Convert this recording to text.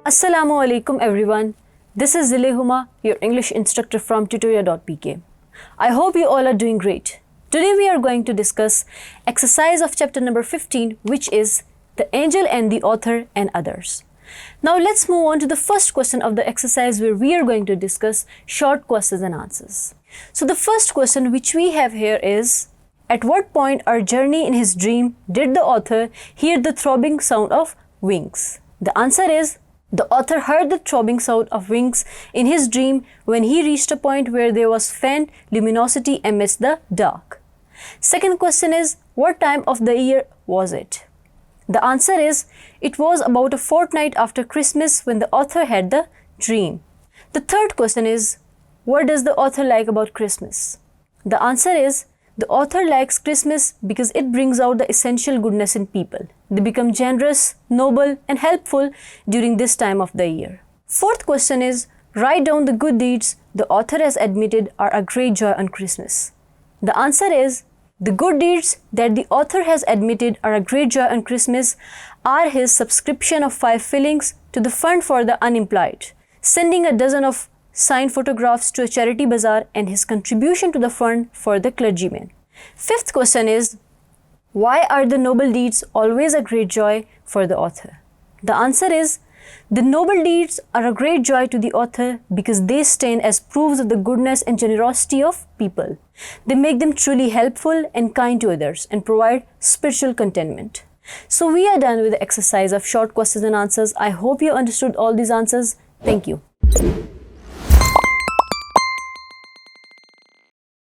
Assalamu alaikum everyone. This is Huma, your English instructor from tutoria.pk. I hope you all are doing great. Today we are going to discuss exercise of chapter number 15, which is the angel and the author and others. Now let's move on to the first question of the exercise, where we are going to discuss short questions and answers. So the first question which we have here is, at what point or journey in his dream did the author hear the throbbing sound of wings? The answer is, the author heard the throbbing sound of wings in his dream when he reached a point where there was faint luminosity amidst the dark. Second question is, what time of the year was it? The answer is, it was about a fortnight after Christmas when the author had the dream. The third question is, what does the author like about Christmas? The answer is, the author likes Christmas because it brings out the essential goodness in people. They become generous, noble, and helpful during this time of the year. Fourth question is, write down the good deeds the author has admitted are a great joy on Christmas. The answer is, the good deeds that the author has admitted are a great joy on Christmas are his subscription of 5 fillings to the Fund for the Unemployed, sending a dozen of signed photographs to a charity bazaar, and his contribution to the fund for the clergymen. Fifth question is, why are the noble deeds always a great joy for the author? The answer is, the noble deeds are a great joy to the author because they stand as proofs of the goodness and generosity of people. They make them truly helpful and kind to others and provide spiritual contentment. So we are done with the exercise of short questions and answers. I hope you understood all these answers. Thank you.